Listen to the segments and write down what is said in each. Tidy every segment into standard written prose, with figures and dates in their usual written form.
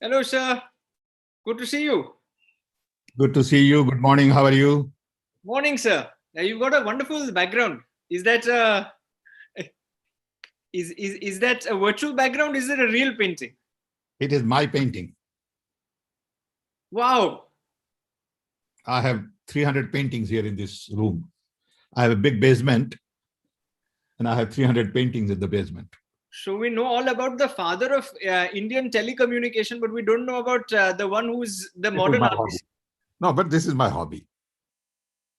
Hello, sir. Good to see you. Good to see you. Good morning. How are you? Morning, sir. You've got a wonderful background. Is that is that a virtual background? Is it a real painting? It is my painting. Wow. I have 300 paintings here in this room. I have a big basement and I have 300 paintings in the basement. So we know all about the father of Indian telecommunication, but we don't know about the one who's the modern artist. No, but this is my hobby.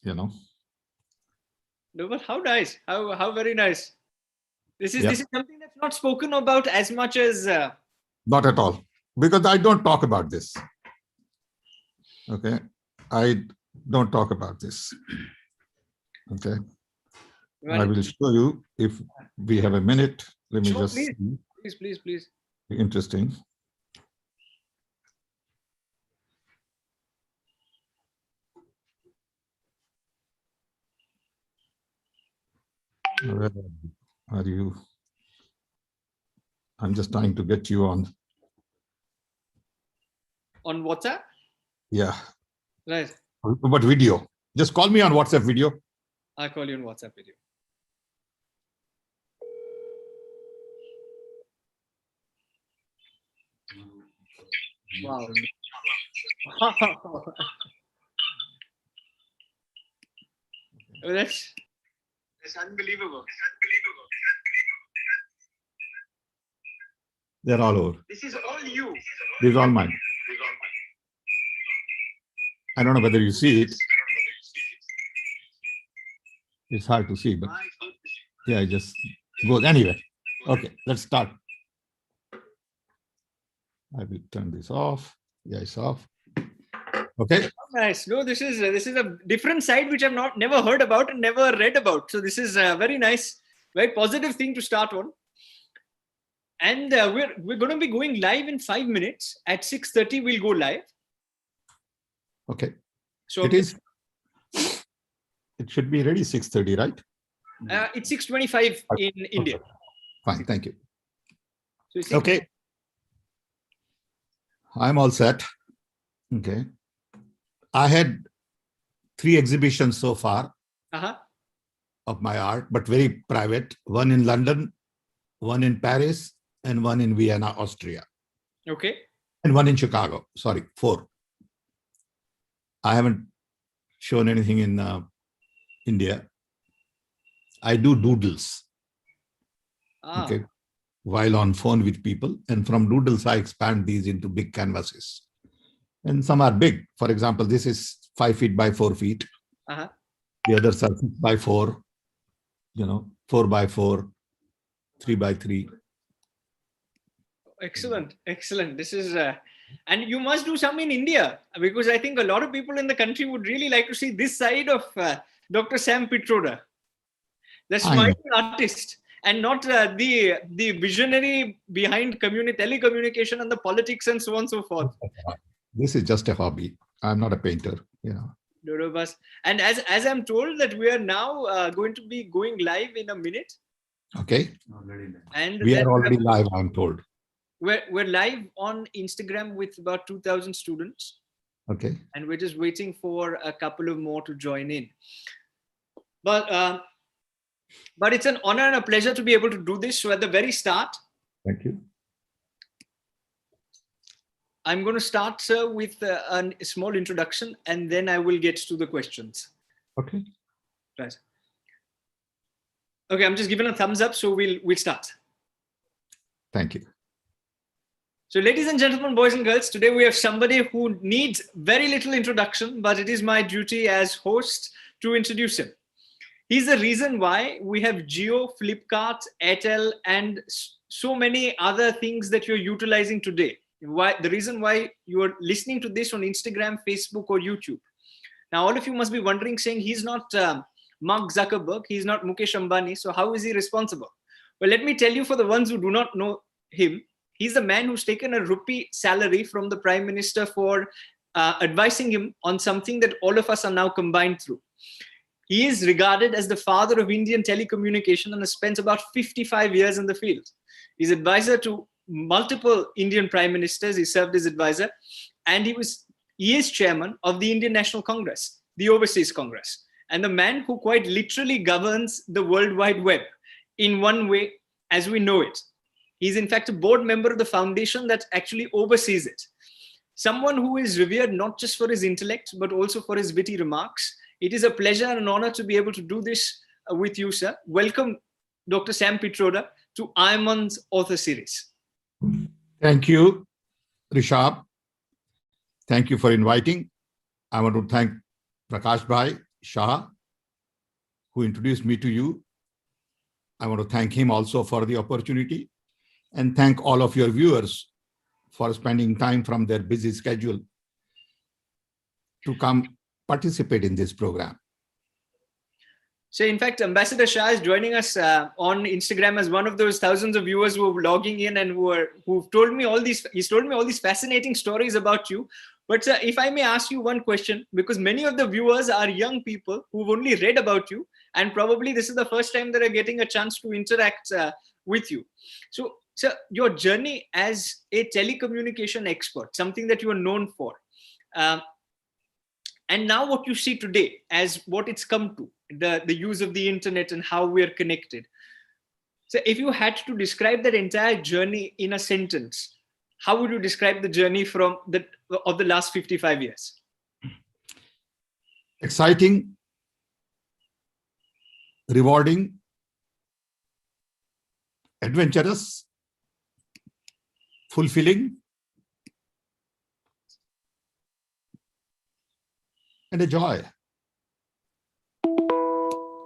No, but how nice. How very nice. This is something that's not spoken about as much as not at all, because I don't talk about this. Okay. I don't talk about this. Okay. I will show you if we have a minute. Let me just please. Interesting. Where are you? I'm just trying to get you on. On WhatsApp? Yeah. Right. But video. Just call me on WhatsApp video. I'll call you on WhatsApp video. Wow. That's unbelievable. They're all over. This is all you. This is all mine. I don't know whether you see it. It's hard to see, but yeah, it just goes anyway. Okay, let's start. I will turn this off. Yeah, it's off. Okay. Nice. No, this is a different side which I've never heard about and never read about. So this is a very nice, very positive thing to start on. And we're going to be going live in 5 minutes. At 6:30, we'll go live. Okay. So it should be ready 6:30, right? It's 6:25 in India. Fine, thank you. So okay. I'm all set. Okay. I had 3 exhibitions so far of my art, but very private. One in London, one in Paris, and one in Vienna, Austria. Okay. And one in Chicago. Sorry, 4. I haven't shown anything in India. I do doodles. Okay. While on phone with people. And from doodles, I expand these into big canvases. And some are big. For example, this is 5 feet by 4 feet. The others are 6 by 4, 4 by 4, 3 by 3. Excellent. This is, and you must do some in India, because I think a lot of people in the country would really like to see this side of Dr. Sam Pitroda, the smiling artist, and not the visionary behind telecommunication and the politics and so on and so forth. This is just a hobby. I'm not a painter, And as I'm told that we are now going to be going live in a minute. Okay. And we are already live, I'm told. We're live on Instagram with about 2,000 students. Okay. And we're just waiting for a couple of more to join in. But it's an honor and a pleasure to be able to do this. So at the very start, thank you. I'm going to start, sir, with a small introduction, and then I will get to the questions. Okay. Right. Okay, I'm just giving a thumbs up, so we'll start. Thank you. So, ladies and gentlemen, boys and girls, today we have somebody who needs very little introduction, but it is my duty as host to introduce him. He's the reason why we have Jio, Flipkart, Airtel, and so many other things that you're utilizing today. The reason why you are listening to this on Instagram, Facebook, or YouTube. Now, all of you must be wondering, saying he's not Mark Zuckerberg, he's not Mukesh Ambani, so how is he responsible? Well, let me tell you, for the ones who do not know him, he's the man who's taken a rupee salary from the Prime Minister for advising him on something that all of us are now combined through. He is regarded as the father of Indian telecommunication and has spent about 55 years in the field. He's advisor to multiple Indian prime ministers. He served as advisor, and he is chairman of the Indian National Congress, the Overseas Congress, and the man who quite literally governs the World Wide Web in one way as we know it. He's in fact a board member of the foundation that actually oversees it. Someone who is revered not just for his intellect, but also for his witty remarks. It is a pleasure and an honor to be able to do this with you, sir. Welcome, Dr. Sam Pitroda, to I.I.M.U.N's author series. Thank you, Rishabh. Thank you for inviting. I want to thank Prakash Shah, who introduced me to you. I want to thank him also for the opportunity, and thank all of your viewers for spending time from their busy schedule to come participate in this program. So in fact, Ambassador Shah is joining us on Instagram as one of those thousands of viewers who are logging in and who've told me he's told me all these fascinating stories about you. But sir, if I may ask you one question, because many of the viewers are young people who've only read about you, and probably this is the first time that are getting a chance to interact with you. So, sir, your journey as a telecommunication expert, something that you are known for, and now what you see today as what it's come to, the use of the internet and how we're connected. So if you had to describe that entire journey in a sentence, how would you describe the journey of the last 55 years? Exciting, rewarding, adventurous, fulfilling, and a joy.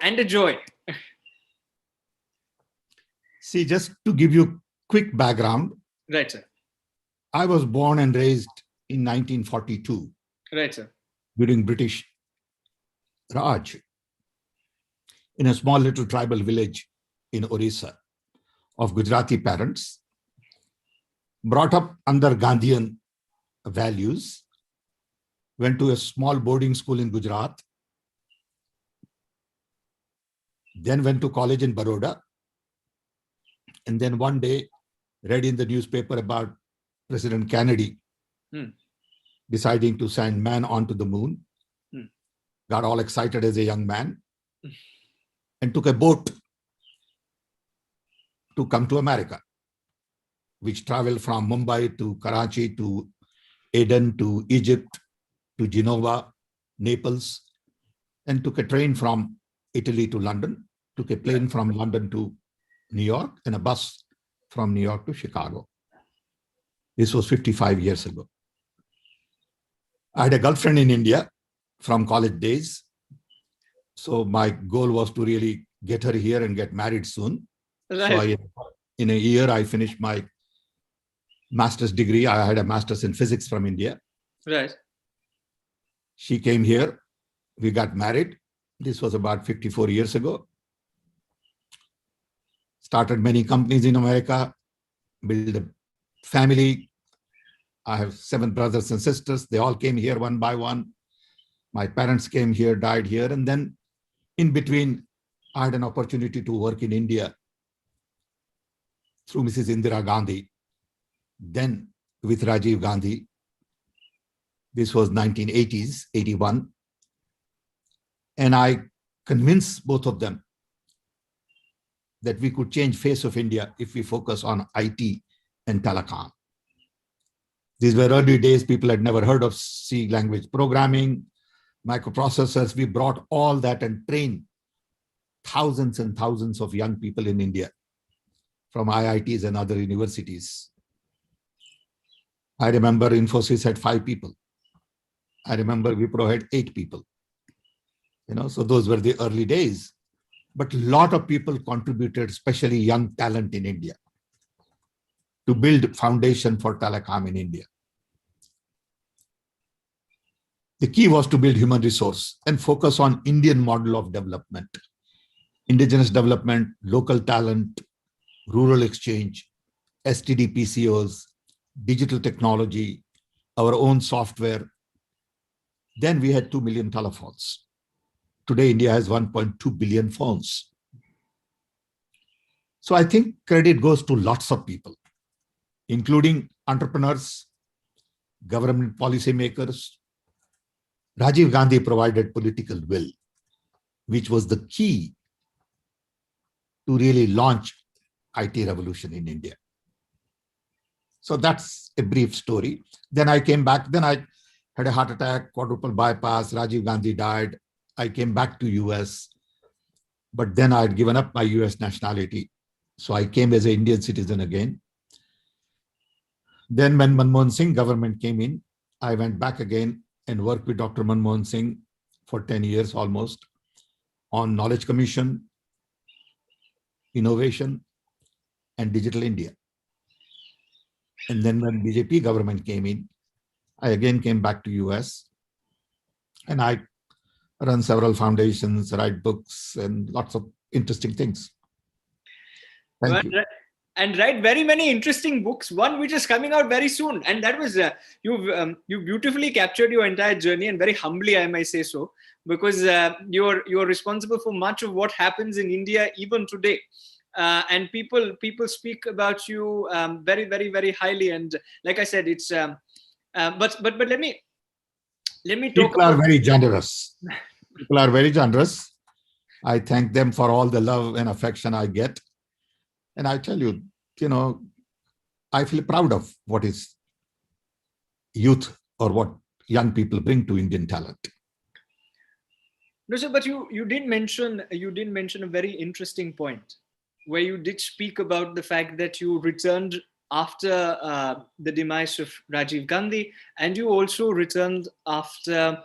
And a joy. See, just to give you quick background. Right, sir. I was born and raised in 1942. Right, sir. During British Raj, in a small little tribal village in Orissa of Gujarati parents, brought up under Gandhian values, went to a small boarding school in Gujarat, then went to college in Baroda, and then one day read in the newspaper about President Kennedy deciding to send man onto the moon, got all excited as a young man, and took a boat to come to America, which traveled from Mumbai to Karachi to Aden to Egypt to Genova, Naples, and took a train from Italy to London, took a plane from London to New York, and a bus from New York to Chicago. This was 55 years ago. I had a girlfriend in India from college days. So my goal was to really get her here and get married soon. Right. So in a year, I finished my master's degree. I had a master's in physics from India. Right. She came here. We got married. This was about 54 years ago. Started many companies in America, built a family. I have 7 brothers and sisters. They all came here one by one. My parents came here, died here. And then in between, I had an opportunity to work in India through Mrs. Indira Gandhi, then with Rajiv Gandhi. This was 1980s, 81. And I convinced both of them that we could change face of India if we focus on IT and telecom. These were early days. People had never heard of C language programming, microprocessors. We brought all that and trained thousands and thousands of young people in India from IITs and other universities. I remember Infosys had 5 people. I remember Wipro had 8 people. So those were the early days. But a lot of people contributed, especially young talent in India, to build foundation for telecom in India. The key was to build human resource and focus on Indian model of development, indigenous development, local talent, rural exchange, STD PCOs, digital technology, our own software. Then we had 2 million telephones. Today, India has 1.2 billion phones. So I think credit goes to lots of people. including entrepreneurs, government policymakers. Rajiv Gandhi provided political will, which was the key to really launch IT revolution in India. So that's a brief story. Then I came back. Then I had a heart attack, quadruple bypass. Rajiv Gandhi died. I came back to US, but then I had given up my US nationality. So I came as an Indian citizen again. Then when Manmohan Singh government came in, I went back again and worked with Dr. Manmohan Singh for 10 years almost on Knowledge Commission, innovation, and Digital India. And then when BJP government came in, I again came back to US and I run several foundations, write books, and lots of interesting things. Thank you. And write very many interesting books. One which is coming out very soon, and that was you beautifully captured your entire journey, and very humbly I may say so, because you're responsible for much of what happens in India even today. And people speak about you very, very, very highly. And like I said, it's but let me talk. People are very generous. People are very generous. I thank them for all the love and affection I get. And I tell you, I feel proud of what is youth or what young people bring to Indian talent. No, sir, but you did mention a very interesting point, where you did speak about the fact that you returned after the demise of Rajiv Gandhi, and you also returned after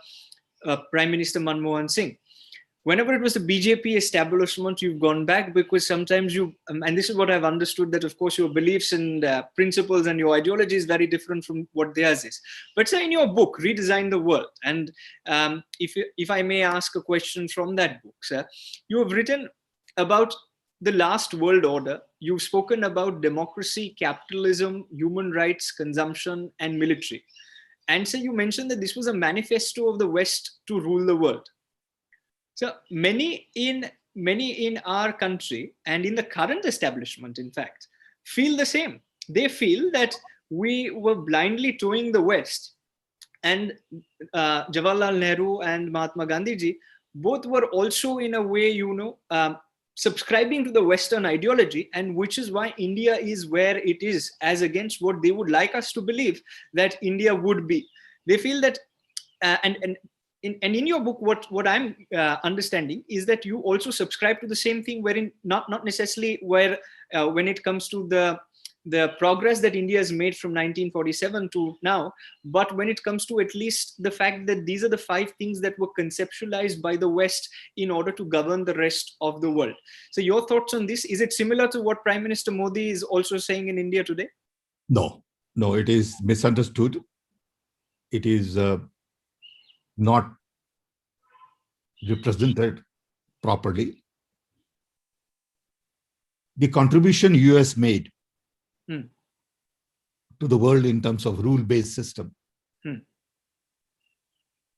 Prime Minister Manmohan Singh. Whenever it was the BJP establishment, you've gone back, because sometimes you, and this is what I've understood, that of course your beliefs and principles and your ideology is very different from what theirs is. But sir, in your book, Redesign the World, and if I may ask a question from that book, sir, you have written about the last world order. You've spoken about democracy, capitalism, human rights, consumption, and military. And so you mentioned that this was a manifesto of the West to rule the world. So many in our country and in the current establishment, in fact, feel the same. They feel that we were blindly towing the West, and Jawaharlal Nehru and Mahatma Gandhi ji both were also in a way, subscribing to the Western ideology, and which is why India is where it is, as against what they would like us to believe that India would be. They feel that, and in your book, what I'm understanding is that you also subscribe to the same thing, wherein not necessarily where when it comes to the progress that India has made from 1947 to now, but when it comes to at least the fact that these are the 5 things that were conceptualized by the West in order to govern the rest of the world. So your thoughts on this? Is it similar to what Prime Minister Modi is also saying in India today? No, it is misunderstood. It is not represented properly. The contribution US made to the world in terms of rule-based system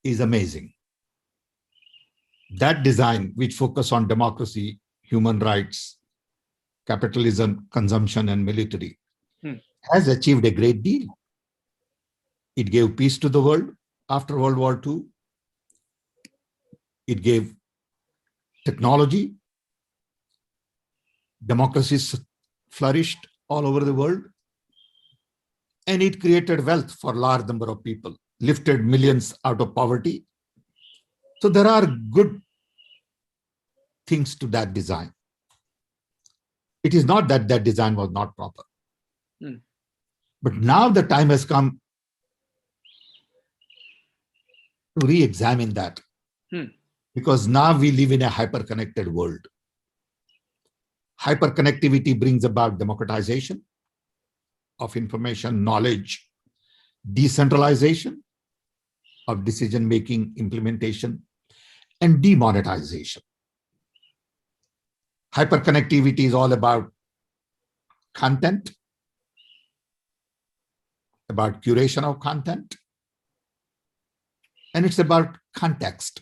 is amazing. That design, which focus on democracy, human rights, capitalism, consumption, and military, has achieved a great deal. It gave peace to the world after World War II. It gave technology. Democracies flourished all over the world. And it created wealth for a large number of people, lifted millions out of poverty. So there are good things to that design. It is not that that design was not proper. But now the time has come to re-examine that. Because now we live in a hyper-connected world. Hyper-connectivity brings about democratization of information, knowledge, decentralization of decision-making, implementation, and demonetization. Hyperconnectivity is all about content, about curation of content, and it's about context.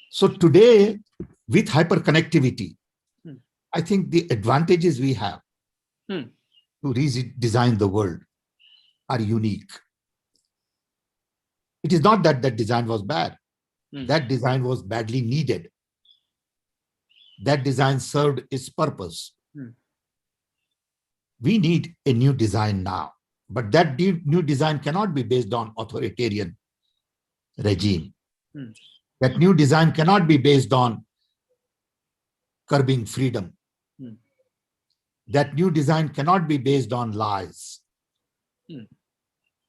So today, with hyperconnectivity, I think the advantages we have to redesign the world are unique. It is not that that design was bad. That design was badly needed. That design served its purpose. We need a new design now, but that new design cannot be based on authoritarian regime. That new design cannot be based on curbing freedom. That new design cannot be based on lies.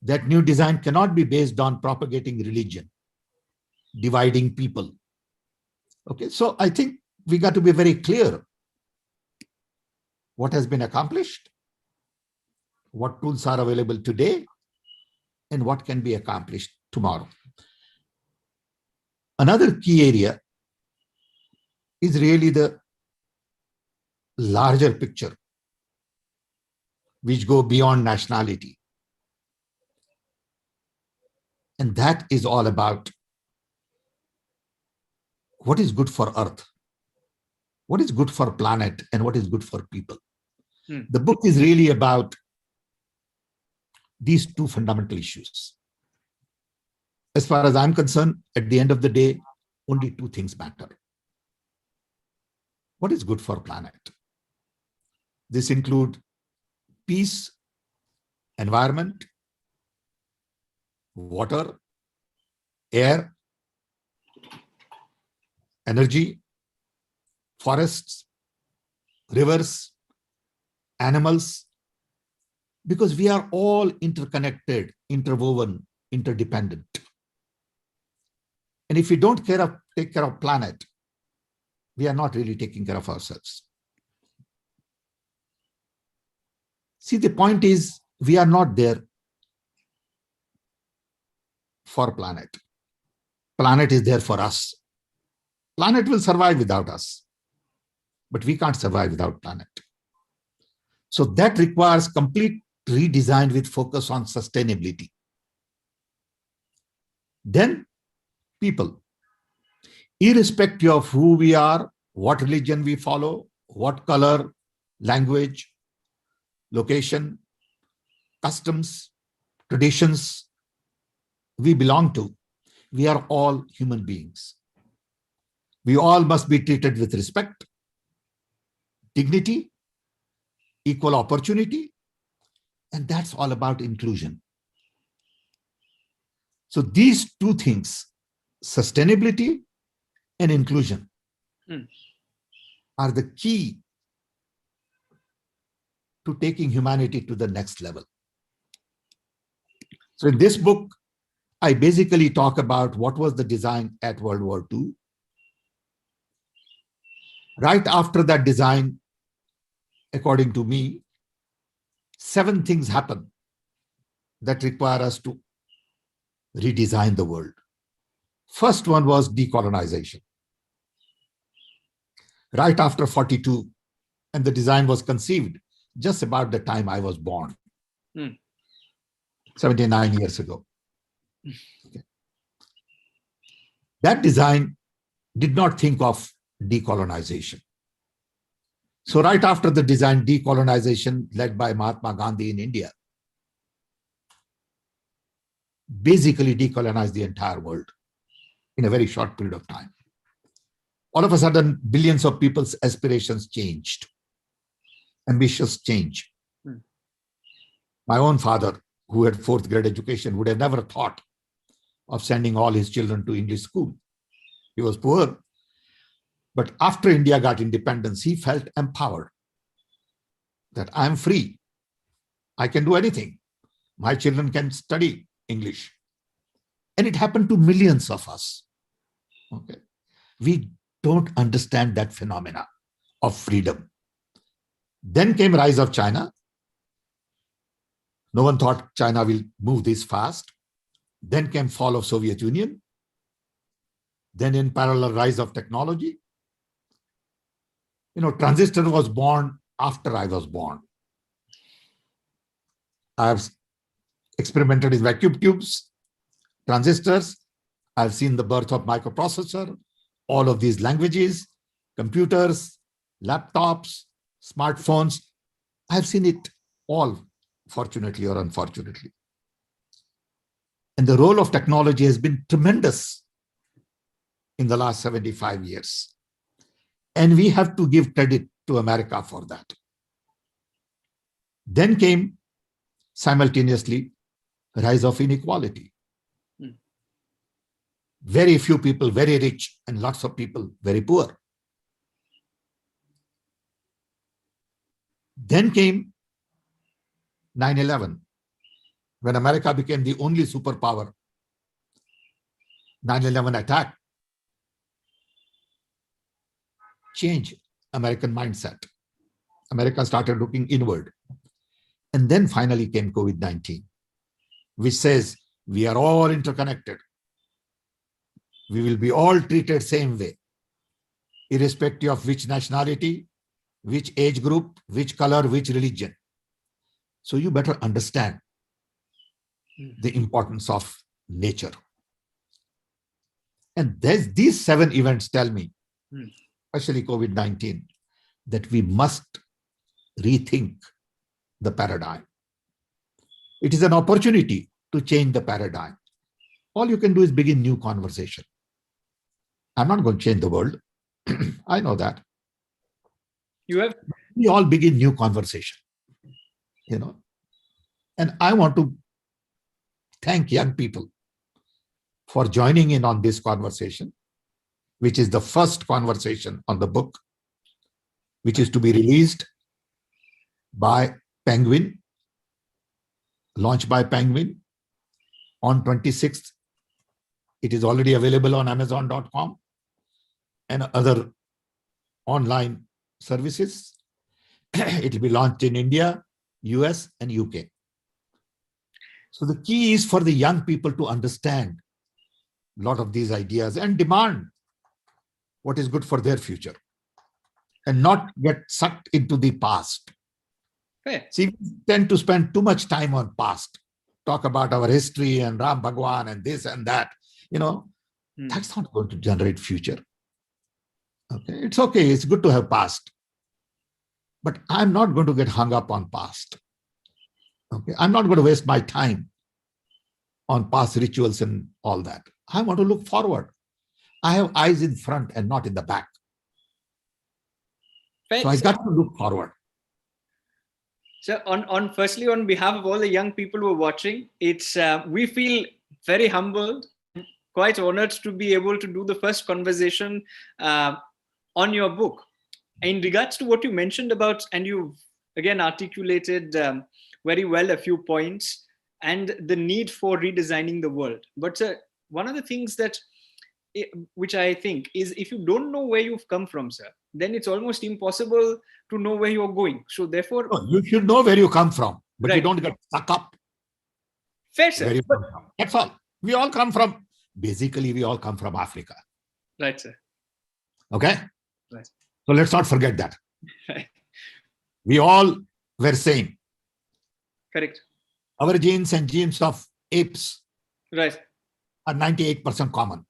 That new design cannot be based on propagating religion, dividing people. Okay, so I think we got to be very clear what has been accomplished, what tools are available today, and what can be accomplished tomorrow. Another key area is really the larger picture, which go beyond nationality. And that is all about what is good for Earth, what is good for planet, and what is good for people. The book is really about these two fundamental issues. As far as I'm concerned, at the end of the day, only two things matter. What is good for planet? This includes peace, environment, water, air, energy, forests, rivers, animals, because we are all interconnected, interwoven, interdependent. And if we don't take care of planet, we are not really taking care of ourselves. See, the point is, we are not there for planet. Planet is there for us. Planet will survive without us, but we can't survive without planet. So that requires complete redesign with focus on sustainability. Then people, irrespective of who we are, what religion we follow, what color, language, location, customs, traditions we belong to, we are all human beings. We all must be treated with respect, dignity, equal opportunity, and that's all about inclusion. So these two things, sustainability and inclusion, are the key to taking humanity to the next level. So in this book, I basically talk about what was the design at World War II. Right after that design, according to me, 7 things happen that require us to redesign the world. First one was decolonization. Right after 42, and the design was conceived just about the time I was born, 79 years ago. Okay. That design did not think of decolonization. So right after the design, decolonization led by Mahatma Gandhi in India, basically decolonized the entire world in a very short period of time. All of a sudden, billions of people's aspirations changed. Ambitious change. My own father, who had 4th grade education, would have never thought of sending all his children to English school. He was poor. But after India got independence, he felt empowered that I'm free. I can do anything. My children can study English. And it happened to millions of us. Okay. We don't understand that phenomena of freedom. Then came rise of China. No one thought China will move this fast. Then came fall of Soviet Union. Then in parallel, rise of technology. Transistor was born after I was born. I've experimented in vacuum tubes, transistors. I've seen the birth of microprocessor, all of these languages, computers, laptops, smartphones. I've seen it all fortunately or unfortunately. And the role of technology has been tremendous in the last 75 years. And we have to give credit to America for that. Then came simultaneously rise of inequality. Very few people very rich and lots of people very poor. Then came 9/11, when America became the only superpower. 9/11 attack changed American mindset. America started looking inward. And then finally came COVID-19, which says we are all interconnected. We will be all treated same way, irrespective of which nationality, which age group, which color, which religion. So you better understand the importance of nature. And these 7 events tell me, especially COVID-19, that we must rethink the paradigm. It is an opportunity to change the paradigm. All you can do is begin new conversation. I'm not going to change the world. I know that. We all begin new conversation, And I want to thank young people for joining in on this conversation, which is the first conversation on the book, which is to be released by Penguin, launched by Penguin on 26th. It is already available on Amazon.com and other online services. It will be launched in India, US, and UK. So the key is for the young people to understand a lot of these ideas and demand what is good for their future and not get sucked into the past. Fair. See, we tend to spend too much time on past, talk about our history and Ram Bhagwan and this and that. That's not going to generate future. Okay, it's okay. It's good to have past. But I'm not going to get hung up on past. Okay, I'm not going to waste my time on past rituals and all that. I want to look forward. I have eyes in front and not in the back. So I got to look forward. So firstly, on behalf of all the young people who are watching, we feel very humbled and quite honored to be able to do the first conversation on your book. In regards to what you mentioned about, and you've again articulated very well a few points, and the need for redesigning the world. But one of the things which I think is, if you don't know where you've come from, sir, then it's almost impossible to know where you're going. So therefore, you should know where you come from, but right. You don't get stuck up. Fair, sir. Where you come from. That's all. We all come from Africa. Right, sir. Okay? Right. So let's not forget that. Right. We all were same. Correct. Our genes and genes of apes right. are 98% common.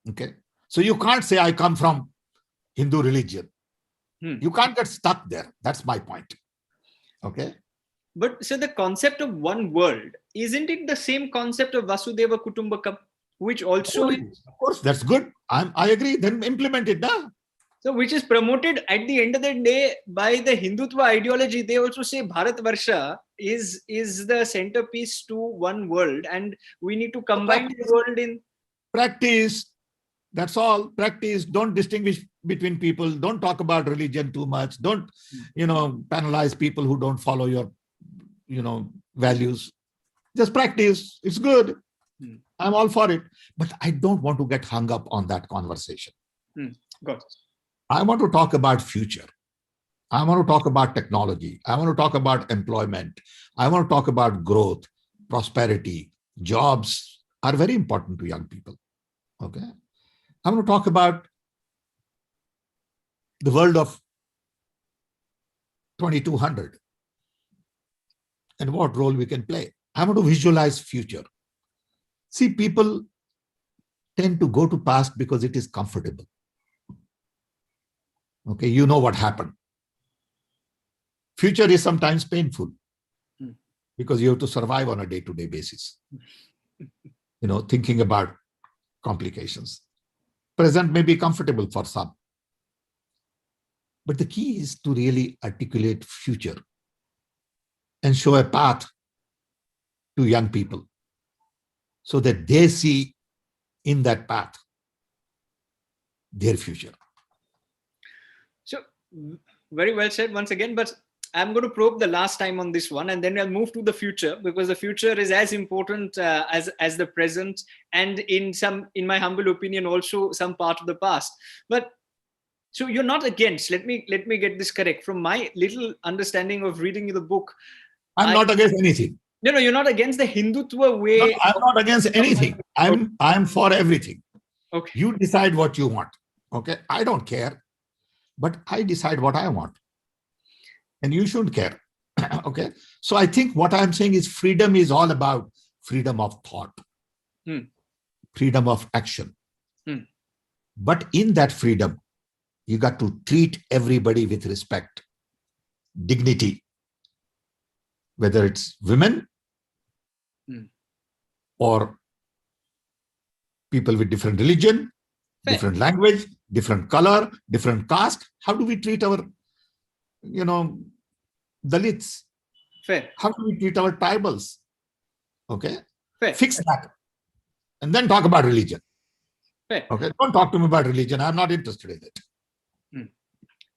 Okay? So you can't say I come from Hindu religion. You can't get stuck there. That's my point. Okay? But so the concept of one world, isn't it the same concept of Vasudeva Kutumbakam, which also is... Of course, that's good. I agree. Then implement it now. So which is promoted at the end of the day by the Hindutva ideology. They also say Bharat Varsha is the centerpiece to one world, and we need to combine the world in... Practice. That's all. Practice. Don't distinguish between people. Don't talk about religion too much. Don't, penalize people who don't follow your, values. Just practice. It's good. I'm all for it. But I don't want to get hung up on that conversation. Got it. I want to talk about future. I want to talk about technology. I want to talk about employment. I want to talk about growth, prosperity. Jobs are very important to young people. Okay. I want to talk about the world of 2200 and what role we can play. I want to visualize future. See, people tend to go to past because it is comfortable. Okay, you know what happened. Future is sometimes painful Hmm. because you have to survive on a day-to-day basis, thinking about complications. Present may be comfortable for some, but the key is to really articulate future and show a path to young people so that they see in that path their future. So, very well said once again, but I'm going to probe the last time on this one, and then I'll move to the future, because the future is as important as the present, and in my humble opinion, also some part of the past. But so you're not against. Let me get this correct. From my little understanding of reading the book, I'm not against anything. No, you're not against the Hindutva way. No, I'm not against anything. I'm for everything. Okay. You decide what you want. Okay, I don't care, but I decide what I want, and you shouldn't care. Okay, so I think what I'm saying is freedom is all about freedom of thought, freedom of action. But in that freedom, you got to treat everybody with respect, dignity, whether it's women or people with different religion, different language, different color, different caste. How do we treat our, Dalits? Fair. How do we treat our tribals? Okay. Fair. Fix that. And then talk about religion. Fair. Okay. Don't talk to me about religion. I'm not interested in it.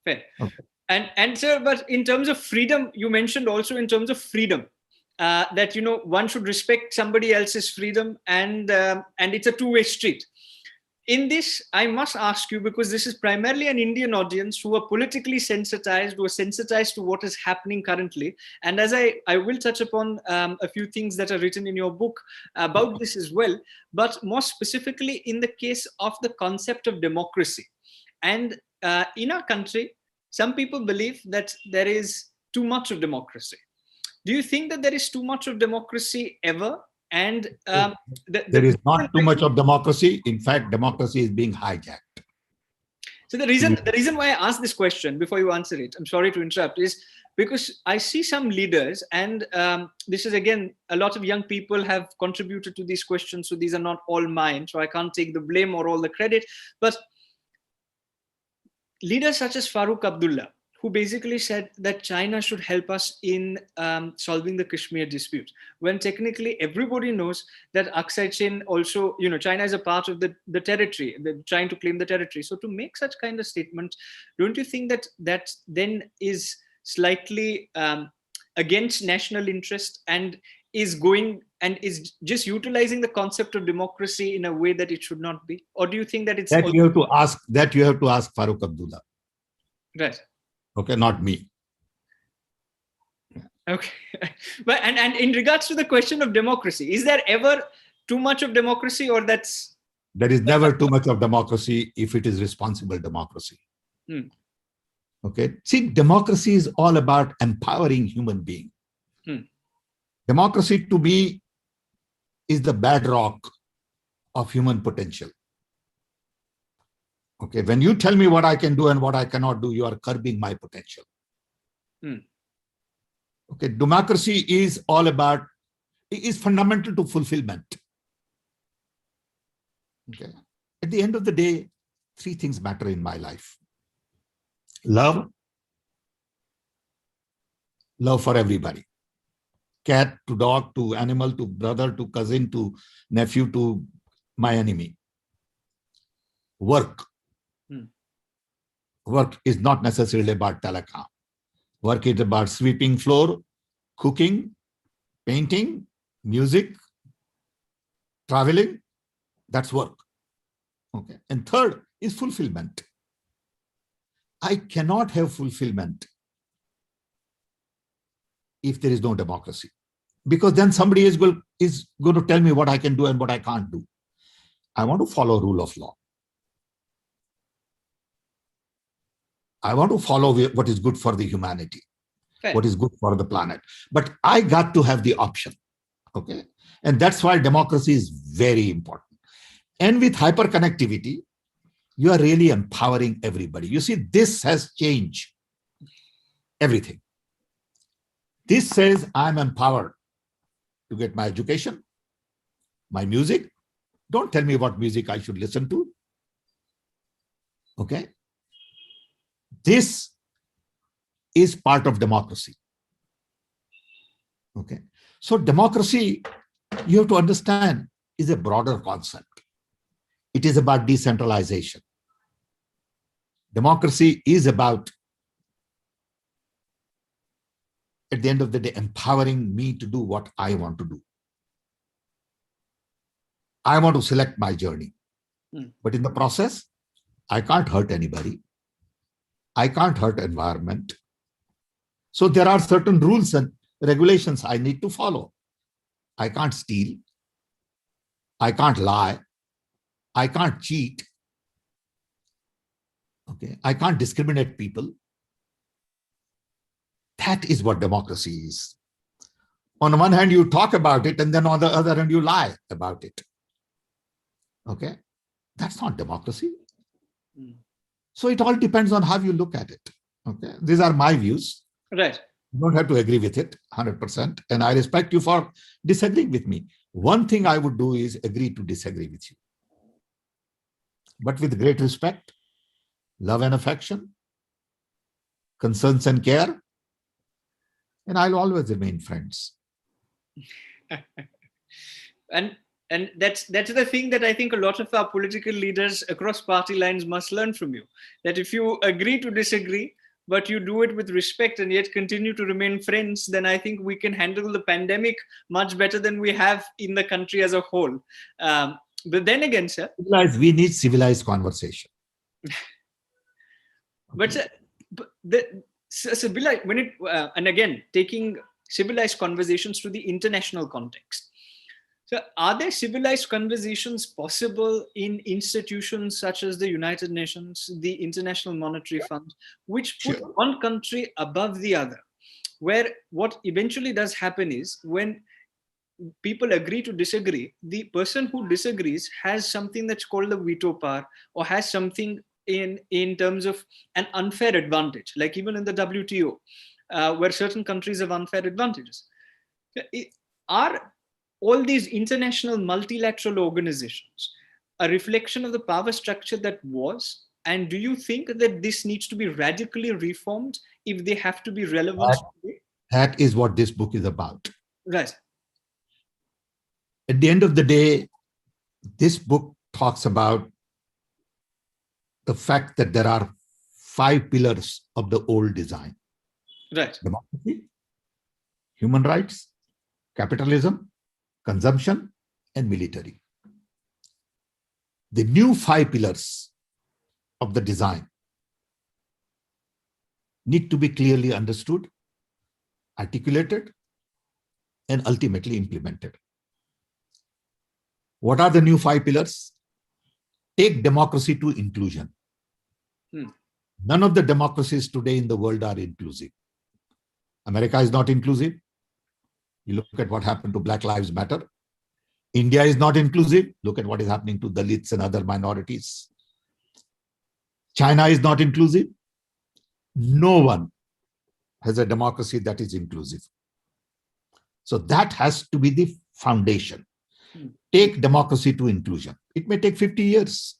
Fair. Okay. And sir, but in terms of freedom, you mentioned also in terms of freedom, that one should respect somebody else's freedom, and it's a two-way street. In this, I must ask you, because this is primarily an Indian audience who are politically sensitized, who are sensitized to what is happening currently. And as I will touch upon a few things that are written in your book about this as well, but more specifically in the case of the concept of democracy. And in our country, some people believe that there is too much of democracy. Do you think that there is too much of democracy ever? And there is not too much of democracy. In fact, democracy is being hijacked. So the reason why I asked this question before you answer it, I'm sorry to interrupt, is because I see some leaders, and this is again, a lot of young people have contributed to these questions, so these are not all mine, so I can't take the blame or all the credit, but leaders such as Farooq Abdullah, who basically said that China should help us in solving the Kashmir dispute, when technically everybody knows that Aksai Chin also, China is a part of the territory, they're trying to claim the territory. So to make such kind of statements, don't you think that then is slightly against national interest, and is going and is just utilizing the concept of democracy in a way that it should not be? Or do you think that it's you have to ask Farooq Abdullah? Right. Okay, not me. Okay. But and in regards to the question of democracy, is there ever too much of democracy, or that's... There is never too much of democracy if it is responsible democracy. Okay. See, democracy is all about empowering human being. Democracy to me is the bedrock of human potential. Okay, when you tell me what I can do and what I cannot do, you are curbing my potential. Okay, democracy is all about, it is fundamental to fulfillment. Okay, at the end of the day, three things matter in my life: love for everybody, cat to dog to animal to brother to cousin to nephew to my enemy. Work is not necessarily about telecom. Work is about sweeping floor, cooking, painting, music, traveling. That's work. Okay. And third is fulfillment. I cannot have fulfillment if there is no democracy, because then somebody is going to tell me what I can do and what I can't do. I want to follow rule of law. I want to follow what is good for the humanity, what is good for the planet. But I got to have the option. Okay. And that's why democracy is very important. And with hyperconnectivity, you are really empowering everybody. You see, this has changed everything. This says I'm empowered to get my education, my music. Don't tell me what music I should listen to. Okay. This is part of democracy. Okay. So democracy, you have to understand, is a broader concept. It is about decentralization. Democracy is about, at the end of the day, empowering me to do what I want to do. I want to select my journey. But in the process, I can't hurt anybody. I can't hurt environment. So there are certain rules and regulations I need to follow. I can't steal. I can't lie. I can't cheat. Okay. I can't discriminate people. That is what democracy is. On one hand, you talk about it, and then on the other hand, you lie about it. Okay. That's not democracy. So it all depends on how you look at it. Okay. These are my views. Right. You don't have to agree with it 100%. And I respect you for disagreeing with me. One thing I would do is agree to disagree with you. But with great respect, love and affection, concerns and care, and I'll always remain friends. and that's the thing that I think a lot of our political leaders across party lines must learn from you. That if you agree to disagree, but you do it with respect and yet continue to remain friends, then I think we can handle the pandemic much better than we have in the country as a whole. But then again, sir, we need civilized conversation. But sir, when it and again taking civilized conversations to the international context. So, are there civilized conversations possible in institutions such as the United Nations, the International Monetary Fund, which put one country above the other? Where what eventually does happen is when people agree to disagree, the person who disagrees has something that's called the veto power, or has something in terms of an unfair advantage, like even in the WTO, where certain countries have unfair advantages. Are all these international multilateral organizations a reflection of the power structure that was? And do you think that this needs to be radically reformed if they have to be relevant today? That is what this book is about. Right. At the end of the day, this book talks about the fact that there are 5 pillars of the old design. Right. Democracy, human rights, capitalism, consumption, and military. The new 5 pillars of the design need to be clearly understood, articulated, and ultimately implemented. What are the new 5 pillars? Take democracy to inclusion. None of the democracies today in the world are inclusive. America is not inclusive. You look at what happened to Black Lives Matter. India is not inclusive. Look at what is happening to Dalits and other minorities. China is not inclusive. No one has a democracy that is inclusive. So that has to be the foundation. Take democracy to inclusion. It may take 50 years.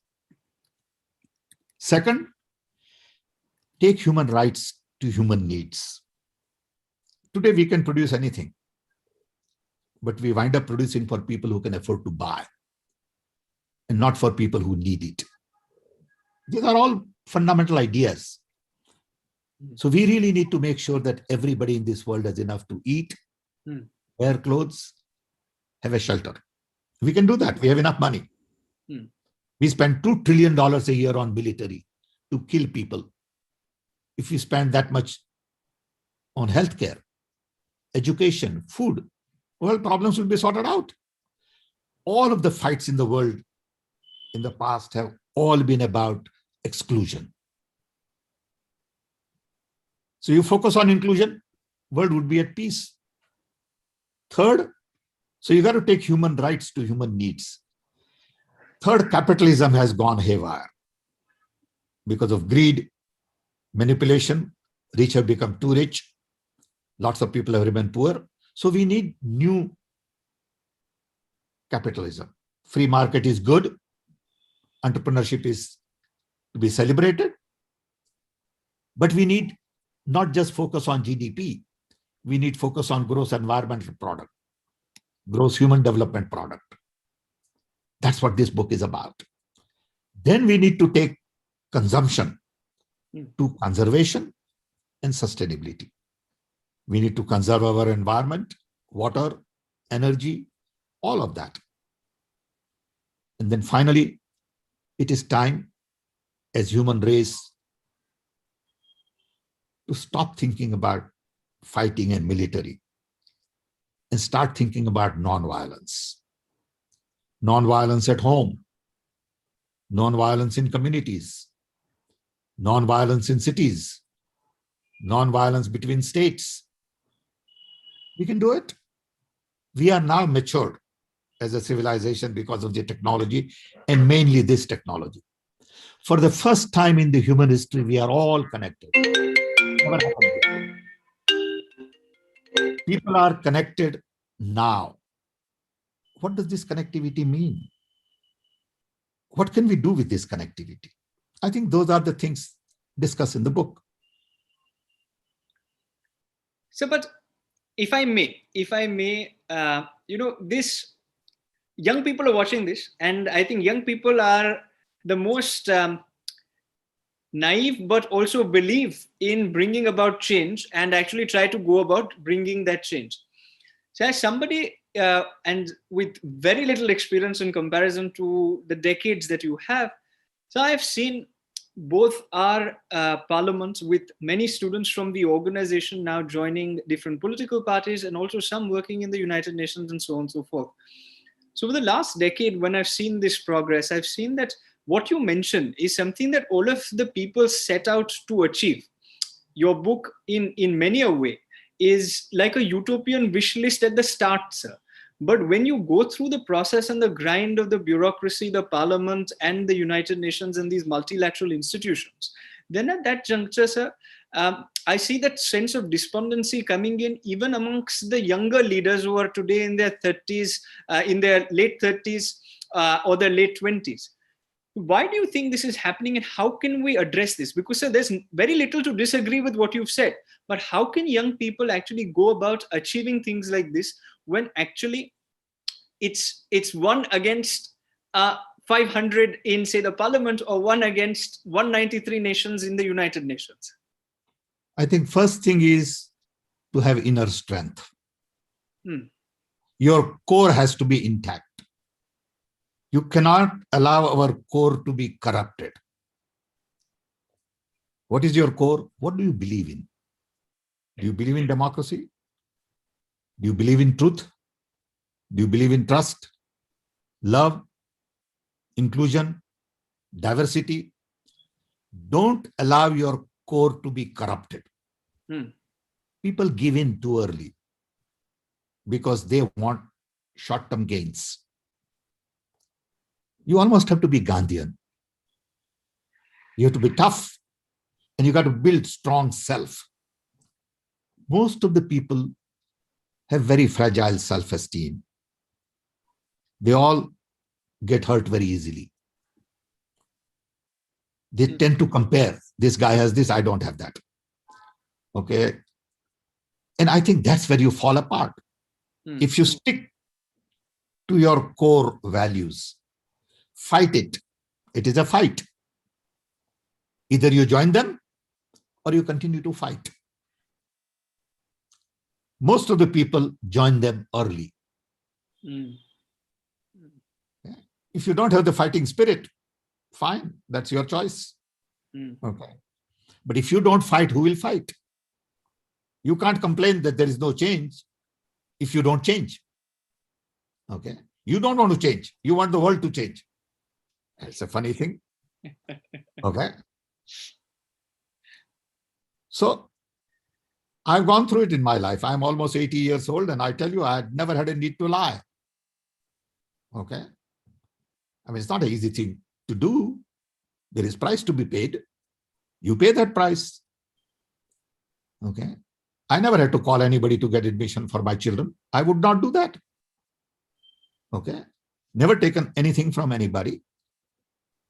Second, take human rights to human needs. Today we can produce anything, but we wind up producing for people who can afford to buy and not for people who need it. These are all fundamental ideas. So we really need to make sure that everybody in this world has enough to eat, wear clothes, have a shelter. We can do that. We have enough money. We spend $2 trillion a year on military to kill people. If we spend that much on healthcare, education, food, well, problems will be sorted out. All of the fights in the world in the past have all been about exclusion. So you focus on inclusion, world would be at peace. Third, so you got to take human rights to human needs. Third, capitalism has gone haywire because of greed, manipulation. Rich have become too rich. Lots of people have remained poor. So we need new capitalism. Free market is good. Entrepreneurship is to be celebrated. But we need not just focus on GDP. We need focus on gross environmental product, gross human development product. That's what this book is about. Then we need to take consumption to conservation and sustainability. We need to conserve our environment, water, energy, all of that. And then finally, it is time as human race to stop thinking about fighting and military and start thinking about non-violence. Non-violence at home, non-violence in communities, non-violence in cities, non-violence between states. We can do it. We are now matured as a civilization because of the technology and mainly this technology. For the first time in the human history, we are all connected. Never happened before. People are connected now. What does this connectivity mean? What can we do with this connectivity? I think those are the things discussed in the book. So, but if I may, this young people are watching this, and I think young people are the most naive, but also believe in bringing about change and actually try to go about bringing that change. So, as somebody and with very little experience in comparison to the decades that you have, so I've seen both our parliaments with many students from the organization now joining different political parties and also some working in the United Nations and so on and so forth. So, over the last decade, when I've seen this progress, I've seen that what you mentioned is something that all of the people set out to achieve. Your book, in many a way, is like a utopian wish list at the start, sir. But when you go through the process and the grind of the bureaucracy, the parliament, and the United Nations and these multilateral institutions, then at that juncture, sir, I see that sense of despondency coming in even amongst the younger leaders who are today in their 30s, in their late 30s or their late 20s. Why do you think this is happening and how can we address this? Because sir, there's very little to disagree with what you've said, but how can young people actually go about achieving things like this when actually it's one against 500 in, say, the parliament, or one against 193 nations in the United Nations? I think first thing is to have inner strength. Your core has to be intact. You cannot allow our core to be corrupted. What is your core? What do you believe in? Do you believe in democracy? Do you believe in truth? Do you believe in trust, love, inclusion, diversity? Don't allow your core to be corrupted. People give in too early because they want short-term gains. You almost have to be Gandhian. You have to be tough and you got to build strong self. Most of the people have very fragile self-esteem. They all get hurt very easily. They tend to compare. This guy has this, I don't have that. Okay. And I think that's where you fall apart. If you stick to your core values, fight it. It is a fight. Either you join them or you continue to fight. Most of the people join them early. If you don't have the fighting spirit, fine, that's your choice. Okay. But if you don't fight, who will fight? You can't complain that there is no change if you don't change. Okay. You don't want to change. You want the world to change. It's a funny thing. Okay. So I've gone through it in my life. I'm almost 80 years old, and I tell you, I had never had a need to lie. Okay. I mean, it's not an easy thing to do. There is price to be paid. You pay that price. Okay. I never had to call anybody to get admission for my children. I would not do that. Okay. Never taken anything from anybody.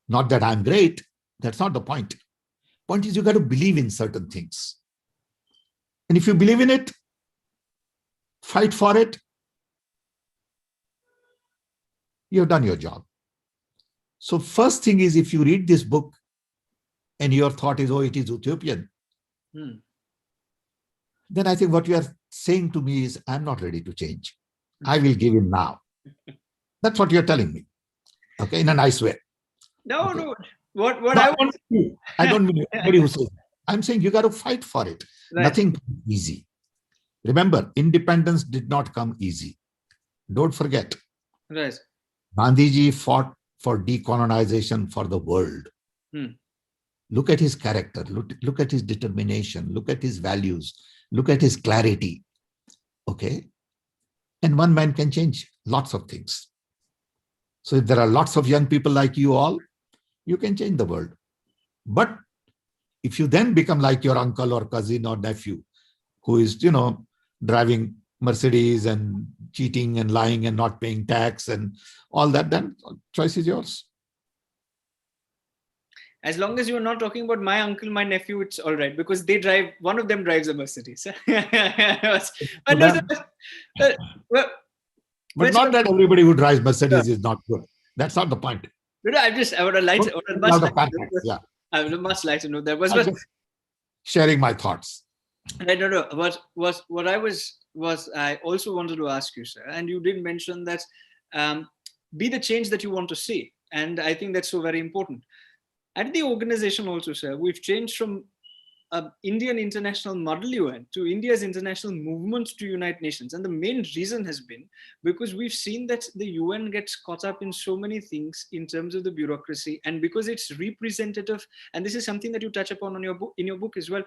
Not that I'm great. That's not the point. Point is you got to believe in certain things. And if you believe in it, fight for it, you've done your job. So first thing is, if you read this book and your thought is, oh, it is utopian, then I think what you are saying to me is, I'm not ready to change. I will give in now. That's what you're telling me. Okay, in a nice way. No, okay. no. What I don't mean anybody who says, I'm saying you got to fight for it. Right. Nothing easy. Remember, independence did not come easy. Don't forget. Right. Gandhiji fought for decolonization for the world. Look at his character. Look at his determination. Look at his values. Look at his clarity. Okay. And one man can change lots of things. So if there are lots of young people like you all, you can change the world. But if you then become like your uncle or cousin or nephew, who is, driving Mercedes and cheating and lying and not paying tax and all that, then choice is yours. As long as you are not talking about my uncle, my nephew, it's all right, because one of them drives a Mercedes. But not that everybody who drives Mercedes is not good. That's not the point. No, I would like to know that. Was sharing my thoughts. No. What I also wanted to ask you, sir, and you did mention that be the change that you want to see. And I think that's so very important. At the organization also, sir, we've changed from Indian international model UN to India's international movement to United Nations. And the main reason has been because we've seen that the UN gets caught up in so many things in terms of the bureaucracy, and because it's representative, and this is something that you touch upon in your book as well,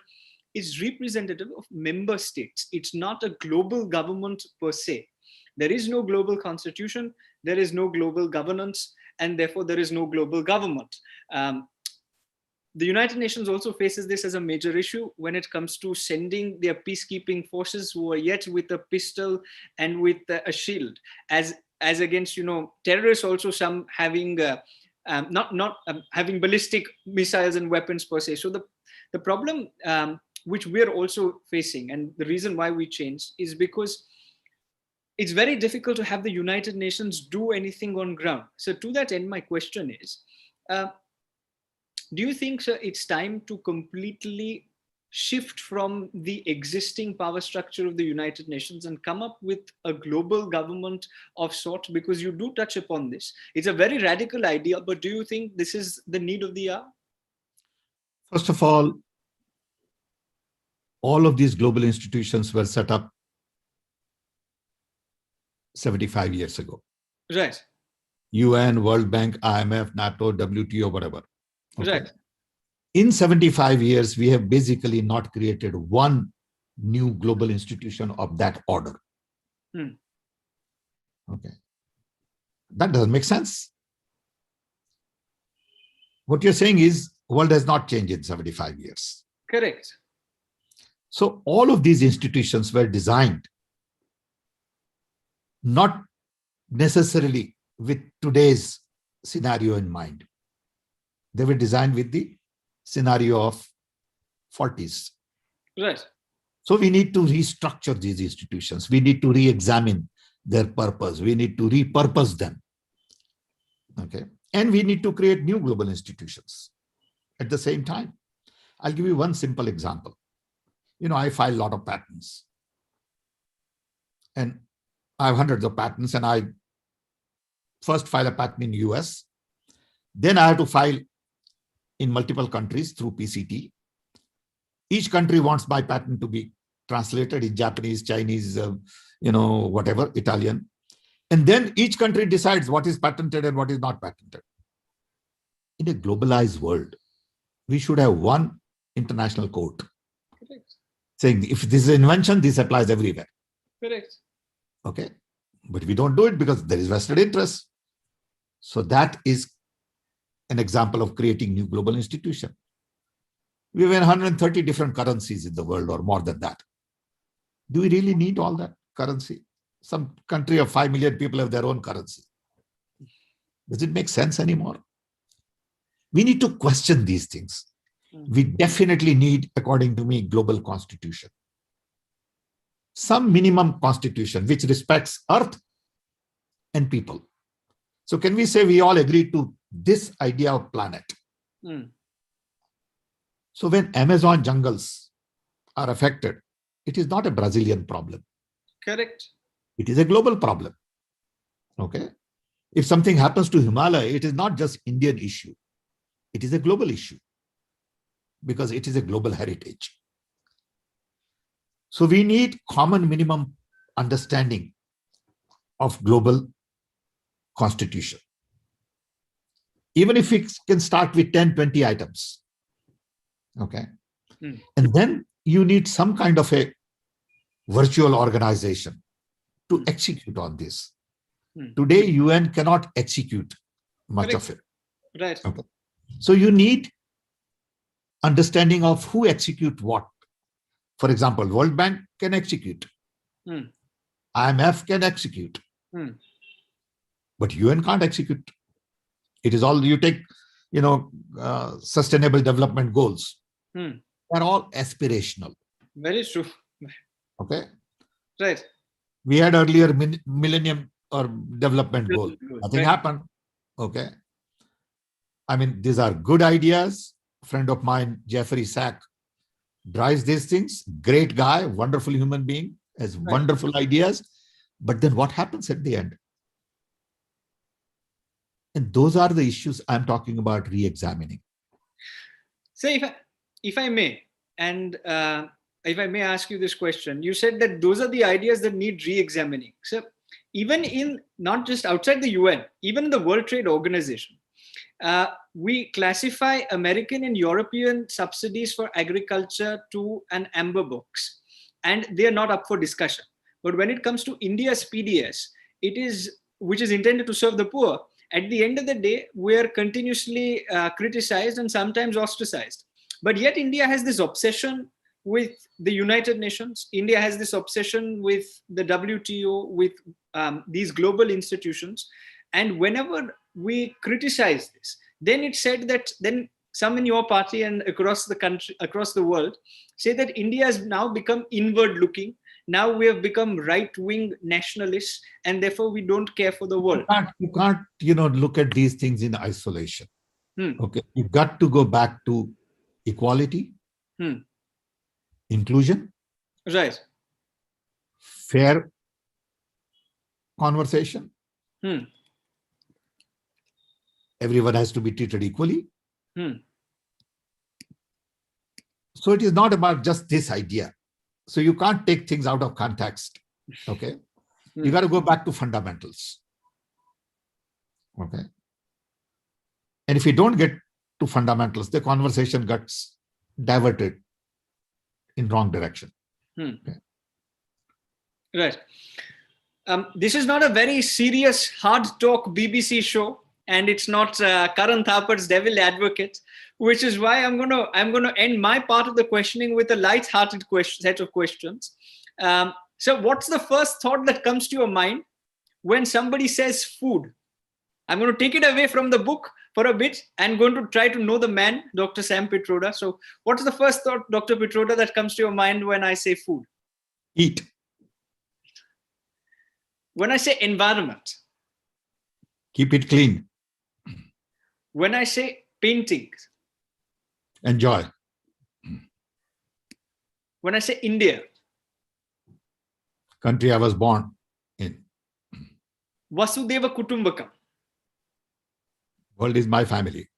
it's representative of member states. It's not a global government per se. There is no global constitution, there is no global governance, and therefore there is no global government. The United Nations also faces this as a major issue when it comes to sending their peacekeeping forces who are yet with a pistol and with a shield, as against terrorists. Also, some having not having ballistic missiles and weapons per se. So the problem which we're also facing, and the reason why we changed, is because it's very difficult to have the United Nations do anything on ground. So to that end, my question is, do you think, sir, it's time to completely shift from the existing power structure of the United Nations and come up with a global government of sorts? Because you do touch upon this. It's a very radical idea, but do you think this is the need of the hour? First of all of these global institutions were set up 75 years ago. Right. UN, World Bank, IMF, NATO, WTO, whatever. Okay. Right. In 75 years, we have basically not created one new global institution of that order. Okay. That doesn't make sense. What you're saying is the world has not changed in 75 years. Correct. So all of these institutions were designed not necessarily with today's scenario in mind. They were designed with the scenario of 40s. Right. So we need to restructure these institutions. We need to re-examine their purpose. We need to repurpose them. Okay. And we need to create new global institutions at the same time. I'll give you one simple example. I file a lot of patents. And I have hundreds of patents, and I first file a patent in the US. Then I have to file in multiple countries through PCT. Each country wants my patent to be translated in Japanese, Chinese, whatever, Italian. And then each country decides what is patented and what is not patented. In a globalized world, we should have one international court. Correct. Saying if this is an invention, this applies everywhere. Correct. Okay. But we don't do it because there is vested interest. So that is an example of creating new global institution. We have 130 different currencies in the world, or more than that. Do we really need all that currency? Some country of 5 million people have their own currency. Does it make sense anymore? We need to question these things. We definitely need, according to me, global constitution. Some minimum constitution which respects earth and people. So can we say we all agree to this idea of planet? So when Amazon jungles are affected, it is not a Brazilian problem. Correct. It is a global problem. Okay. If something happens to Himalaya, it is not just Indian issue. It is a global issue because it is a global heritage. So we need common minimum understanding of global constitution. Even if we can start with 10, 20 items. Okay. And then you need some kind of a virtual organization to execute on this. Today, UN cannot execute much Correct. of it. Right. Okay. So you need understanding of who execute what. For example, World Bank can execute. IMF can execute. But UN can't execute. It is all, you take, sustainable development goals. They're all aspirational. Very true. Okay. Right. We had earlier millennium or development goal. Nothing Right. happened. Okay. I mean, these are good ideas. A friend of mine, Jeffrey Sack, drives these things. Great guy, wonderful human being, has wonderful ideas. But then what happens at the end? And those are the issues I'm talking about re-examining. So if I may, and if I may ask you this question, you said that those are the ideas that need re-examining. So even in, not just outside the UN, even in the World Trade Organization, we classify American and European subsidies for agriculture to an amber box, and they are not up for discussion. But when it comes to India's PDS, which is intended to serve the poor, at the end of the day, we are continuously criticized and sometimes ostracized. But yet India has this obsession with the United Nations. India has this obsession with the WTO, with these global institutions. And whenever we criticize this, then it's said that, then some in your party and across the country, across the world, say that India has now become inward looking. Now we have become right-wing nationalists, and therefore we don't care for the world. You can't look at these things in isolation. Okay, you've got to go back to equality, inclusion, right, fair conversation. Everyone has to be treated equally. So it is not about just this idea. So you can't take things out of context. Okay. You got to go back to fundamentals. Okay. And if you don't get to fundamentals, the conversation gets diverted in wrong direction. Okay. Right. This is not a very serious, hard talk BBC show, and it's not Karan Thapar's Devil Advocate, which is why I'm going to end my part of the questioning with a light-hearted set of questions. So what's the first thought that comes to your mind when somebody says food? I'm going to take it away from the book for a bit and going to try to know the man, Dr. Sam Pitroda. So what's the first thought, Dr. Pitroda, that comes to your mind when I say food? Eat. When I say environment? Keep it clean. When I say painting? Enjoy. When I say India? Country I was born in. Vasudeva Kutumbakam? World is my family.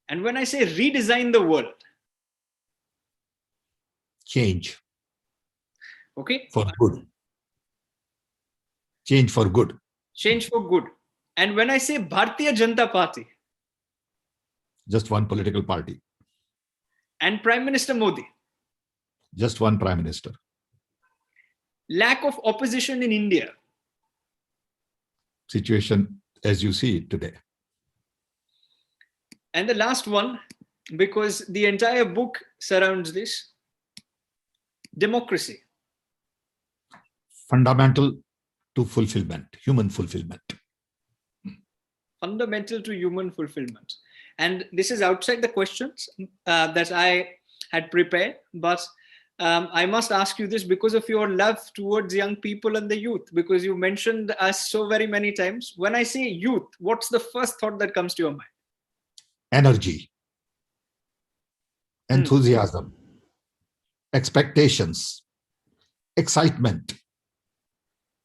And when I say redesign the world? Change. Okay. For good. Change for good. Change for good. And when I say Bharatiya Janata Party? Just one political party. And Prime Minister Modi? Just one Prime Minister. Lack of opposition in India? Situation as you see it today. And the last one, because the entire book surrounds this, Democracy. Fundamental to fulfillment, human fulfillment. Fundamental to human fulfillment. And this is outside the questions that I had prepared, but I must ask you this because of your love towards young people and the youth, because you mentioned us so very many times. When I say youth, what's the first thought that comes to your mind? Energy, enthusiasm, expectations, excitement.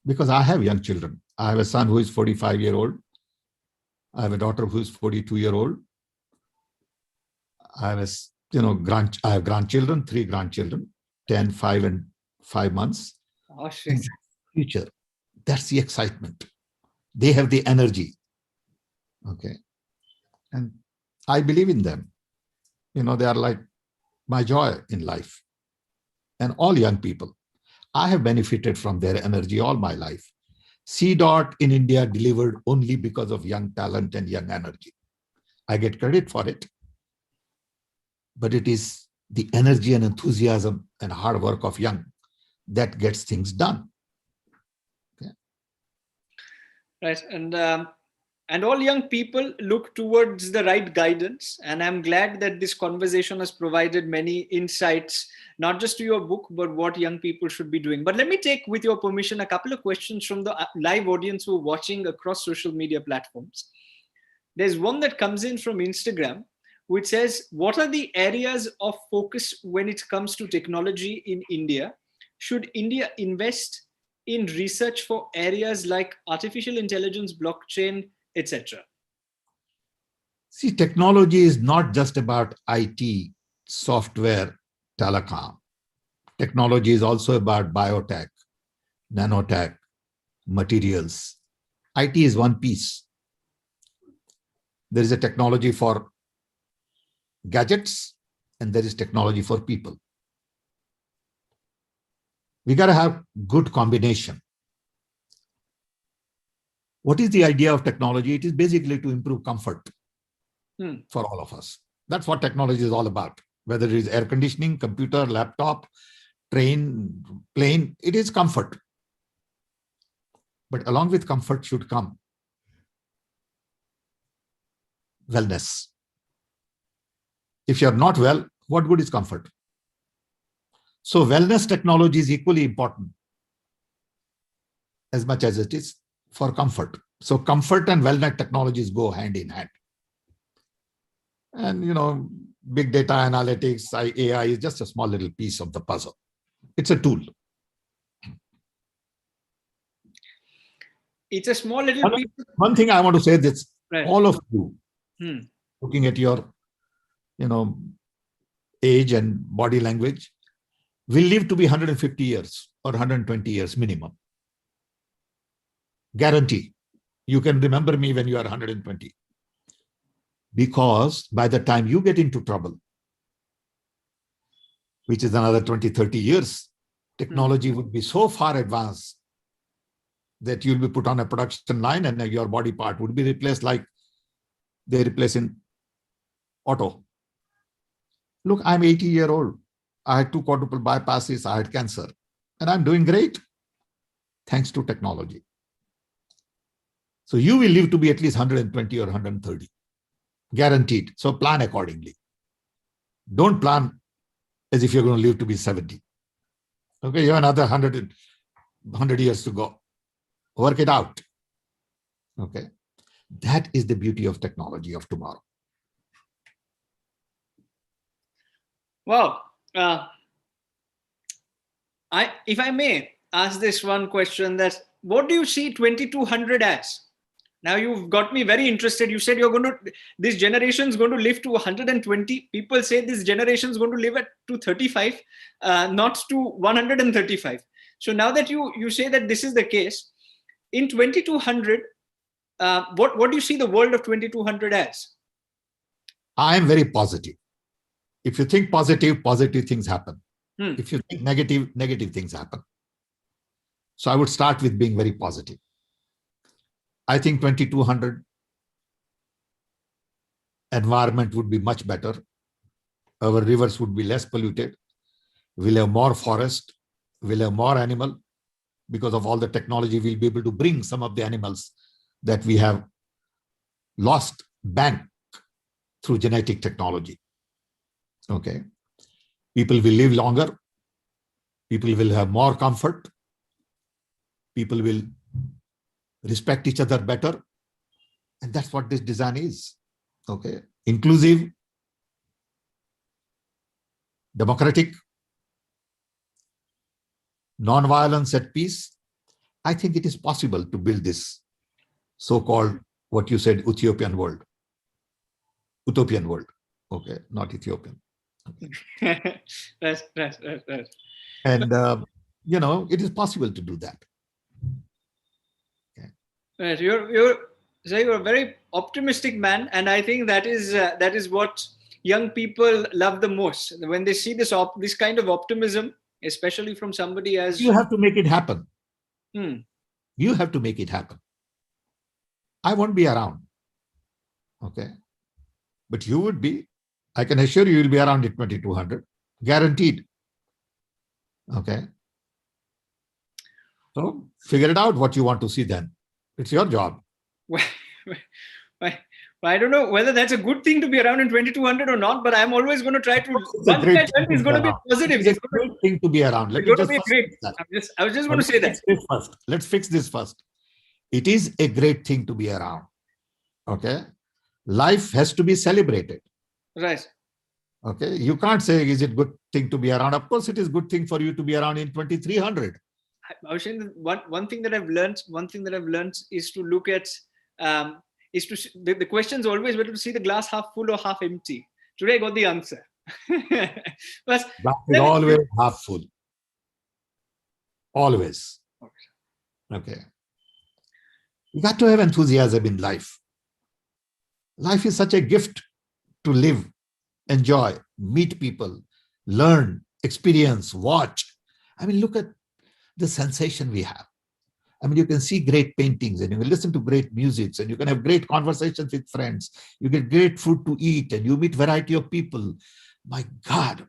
Because I have young children. I have a son who is 45-year-old. I have a daughter who is 42-year-old. I have I have grandchildren, 3 grandchildren, 10, 5, and 5 months. Oh, shit. Future. That's the excitement. They have the energy. Okay. And I believe in them. They are like my joy in life. And all young people. I have benefited from their energy all my life. C. Dot in India delivered only because of young talent and young energy. I get credit for it. But it is the energy and enthusiasm and hard work of young that gets things done. Okay. Right. And all young people look towards the right guidance. And I'm glad that this conversation has provided many insights, not just to your book, but what young people should be doing. But let me take, with your permission, a couple of questions from the live audience who are watching across social media platforms. There's one that comes in from Instagram, which says, what are the areas of focus when it comes to technology in India? Should India invest in research for areas like artificial intelligence, blockchain, etc.? See, technology is not just about IT, software, telecom. Technology is also about biotech, nanotech, materials. IT is one piece. There is a technology for gadgets and there is technology for people. We got to have good combination. What is the idea of technology? It is basically to improve comfort for all of us. That's what technology is all about. Whether it is air conditioning, computer, laptop, train, plane, it is comfort. But along with comfort should come wellness. If you're not well, what good is comfort? So wellness technology is equally important as much as it is for comfort. So comfort and wellness technologies go hand in hand. And, big data analytics, AI is just a small little piece of the puzzle. It's a tool. It's a small little piece. One thing I want to say this, Right. all of you, looking at your, age and body language, will live to be 150 years or 120 years minimum. Guarantee. You can remember me when you are 120. Because by the time you get into trouble, which is another 20, 30 years, technology would be so far advanced that you'll be put on a production line and your body part would be replaced like they replace in auto. Look, I'm 80-year-old. I had 2 quadruple bypasses. I had cancer. And I'm doing great thanks to technology. So you will live to be at least 120 or 130. Guaranteed. So plan accordingly. Don't plan as if you're going to live to be 70. Okay, you have another 100 years to go. Work it out. Okay. That is the beauty of technology of tomorrow. Wow. If I may ask this one question, that what do you see 2200 as? Now you've got me very interested. You said this generation is going to live to 120. People say this generation is going to live to 35, not to 135. So now that you say that this is the case, in 2200, what do you see the world of 2200 as? I am very positive. If you think positive, positive things happen. If you think negative, negative things happen. So I would start with being very positive. I think 2200 environment would be much better. Our rivers would be less polluted. We'll have more forest. We'll have more animal. Because of all the technology, we'll be able to bring some of the animals that we have lost back through genetic technology. Okay. People will live longer. People will have more comfort. People will respect each other better. And that's what this design is. Okay. Inclusive, democratic, non-violence at peace. I think it is possible to build this so-called, what you said, Utopian world. Utopian world. Okay, not Ethiopian. Okay. Right. And, it is possible to do that. Okay. Right. You're a very optimistic man, and I think that is what young people love the most when they see this kind of optimism, especially from somebody as you have to make it happen. Hmm. You have to make it happen. I won't be around. Okay. But you would be. I can assure you, you'll be around at 2200. Guaranteed. Okay. So figure it out what you want to see then. It's your job. I don't know whether that's a good thing to be around in 2200 or not, but I'm always going to try to. It's a great thing it's going to be positive. It's a great thing to be around. Let me just I was just going to say that. Let's fix this first. It is a great thing to be around. Okay. Life has to be celebrated. Right. Okay. You can't say, is it good thing to be around? Of course, it is good thing for you to be around in 2300. I was saying that one thing that I've learned is to look at, the question is always whether to see the glass half full or half empty. Today I got the answer. But that is always half full. Always. Okay. You got to have enthusiasm in life. Life is such a gift to live, enjoy, meet people, learn, experience, watch. I mean, look at the sensation we have. I mean, you can see great paintings and you can listen to great music and you can have great conversations with friends. You get great food to eat and you meet variety of people. My God,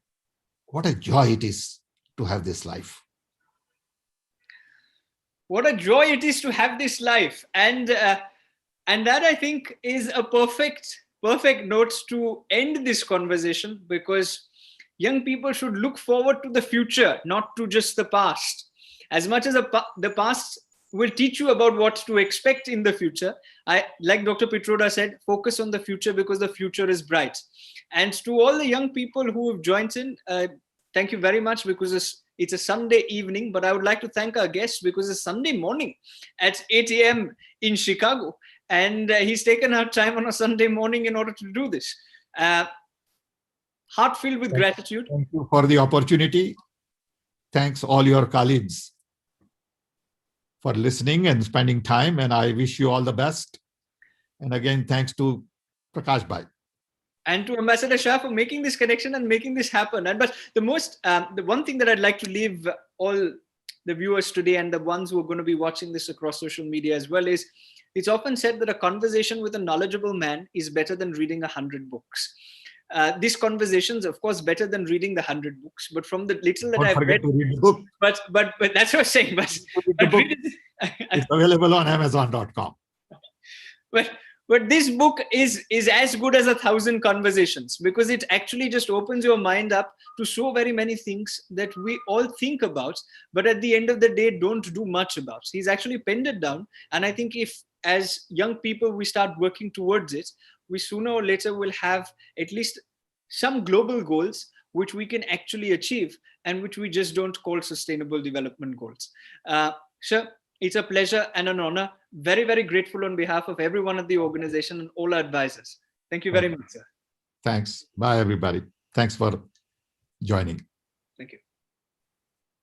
what a joy it is to have this life. What a joy it is to have this life. And that I think is a perfect note to end this conversation, because young people should look forward to the future, not to just the past. As much as the past will teach you about what to expect in the future, like Dr. Pitroda said, focus on the future because the future is bright. And to all the young people who have joined in, thank you very much, because it's a Sunday evening, but I would like to thank our guest because it's Sunday morning at 8 a.m. in Chicago. And he's taken our time on a Sunday morning in order to do this. Heart filled with gratitude. Thank you for the opportunity. Thanks all your colleagues for listening and spending time. And I wish you all the best. And again, thanks to Prakash Bhai. And to Ambassador Shah for making this connection and making this happen. And but the one thing that I'd like to leave all the viewers today and the ones who are going to be watching this across social media as well is, it's often said that a conversation with a knowledgeable man is better than reading 100 books. This conversation is, of course, better than reading the 100 books. But from the little that I've read, to read the book. But that's what I'm saying. But it's available on Amazon.com. But this book is as good as 1,000 conversations, because it actually just opens your mind up to so very many things that we all think about, but at the end of the day don't do much about. He's actually penned it down, and I think if as young people we start working towards it, we sooner or later will have at least some global goals which we can actually achieve and which we just don't call sustainable development goals. Sir, it's a pleasure and an honor. Very, very grateful on behalf of everyone at the organization and all our advisors. Thank you very much, sir. Thanks. Bye, everybody. Thanks for joining.